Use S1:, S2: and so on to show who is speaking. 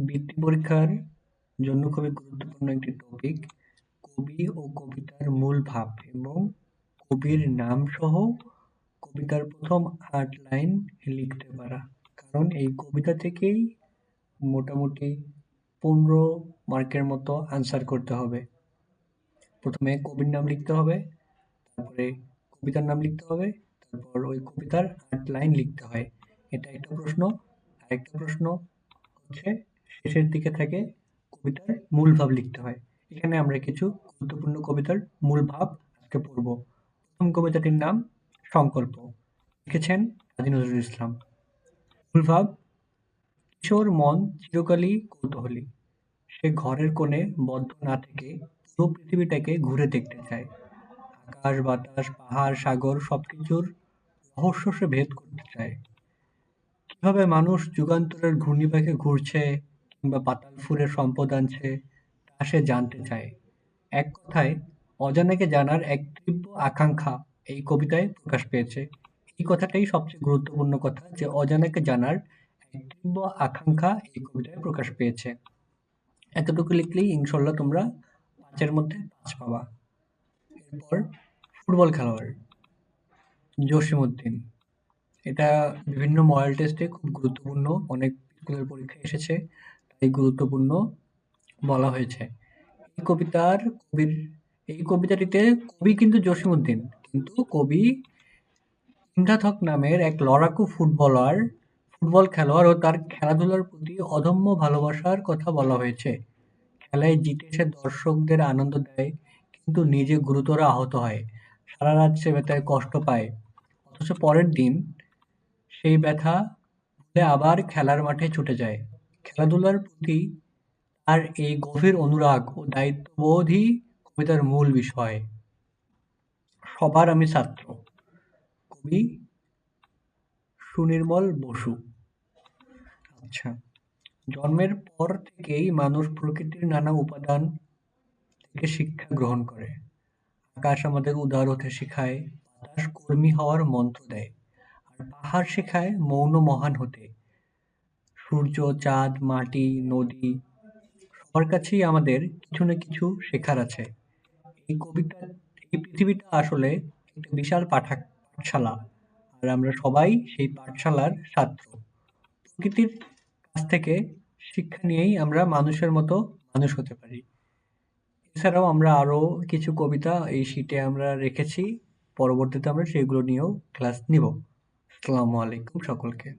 S1: বৃত্তি পরীক্ষার জন্য খুবই গুরুত্বপূর্ণ একটি টপিক। কবি ও কবিতার মূল ভাব এবং কবির নাম সহ কবিতার প্রথম ৮ লাইন লিখতে পারা। কারণ এই কবিতা থেকেই মোটামুটি ১৫ মার্কের মতো আনসার করতে হবে। প্রথমে কবির নাম লিখতে হবে, তারপরে কবিতার নাম লিখতে হবে, তারপর ওই কবিতার ৮ লাইন লিখতে হয়। এটা একটা প্রশ্ন। আরেকটা প্রশ্ন হচ্ছে শেষের দিকে থেকে কবিতার মূল ভাব লিখতে হয়। এখানে আমরা কিছু গুরুত্বপূর্ণ কবিতার মূল ভাব আজকে পড়ব। প্রথম কবিতাটির নাম সংকল্প। লিখেছেন কাজী নজরুল ইসলাম। মূল ভাব: কিশোর মন চিরকালই কৌতূহলী। সে ঘরের কোণে বদ্ধ না থেকে পুরো পৃথিবীটাকে ঘুরে দেখতে চায়। আকাশ বাতাস পাহাড় সাগর সবকিছুর রহস্য সে ভেদ করতে চায়। কিভাবে মানুষ যুগান্তরের ঘূর্ণিপাকে ঘুরছে কিংবা পাতাল ফুঁড়ে সম্পদ আনছে তা সে জানতে চায়। এক কথায় অজানাকে জানার এক তীব্র আকাঙ্ক্ষা এই কবিতায় প্রকাশ পেয়েছে। এই কথাটাই সবচেয়ে গুরুত্বপূর্ণ কথা যে অজানাকে জানার এক তীব্র আকাঙ্ক্ষা এই কবিতায় প্রকাশ পেয়েছে। এতটুকু লিখলেই ইনশাল্লাহ তোমরা ৫ এর মধ্যে ৫ পাবা। এরপর ফুটবল খেলোয়াড় জসীমউদ্দিন। এটা বিভিন্ন মডেল টেস্টে খুব গুরুত্বপূর্ণ, অনেক স্কুলের পরীক্ষায় এসেছে, তাই গুরুত্বপূর্ণ বলা হয়েছে। এই কবিতার কবির এই কবিতাটিতে কবি কিন্তু জসীমউদ্দিন, কিন্তু কবি ইমদাদ হক নামের এক লড়াকু ফুটবল খেলোয়াড় ও তার খেলাধুলার প্রতি অদম্য ভালোবাসার কথা বলা হয়েছে। খেলায় জিতে সে দর্শকদের আনন্দ দেয়, কিন্তু নিজে গুরুতর আহত হয়। সারা রাত সে ব্যথায় কষ্ট পায়। অথচ পরের দিন সেই ব্যথা ভুলে আবার খেলার মাঠে ছুটে যায়। খেলাধুলার প্রতি তার এই গভীর অনুরাগ ও দায়িত্ববোধই কবিতার মূল বিষয়। সবার আমি ছাত্র। কবি সুনির্মল বসু। আচ্ছা, জন্মের পর থেকেই মানুষ প্রকৃতির নানা উপাদান থেকে শিক্ষা গ্রহণ করে। আকাশ আমাদের উদার হতে শেখায়, বাতাস কর্মী হওয়ার মন্ত্র দেয়, আর পাহাড় শেখায় মৌন মহান হতে। সূর্য, চাঁদ, মাটি, নদী সবার কাছেই আমাদের কিছু না কিছু শেখার আছে। এই কবিতা এই পৃথিবীটা আসলে একটা বিশাল পাঠশালা, আর আমরা সবাই সেই পাঠশালার ছাত্র। প্রকৃতির কাছ থেকে শিক্ষা নিয়েই আমরা মানুষের মতো মানুষ হতে পারি। এছাড়াও আমরা আরো কিছু কবিতা এই শীটে আমরা রেখেছি, পরবর্তীতে আমরা সেগুলো নিয়েও ক্লাস নিব। আসসালামু আলাইকুম সকলকে।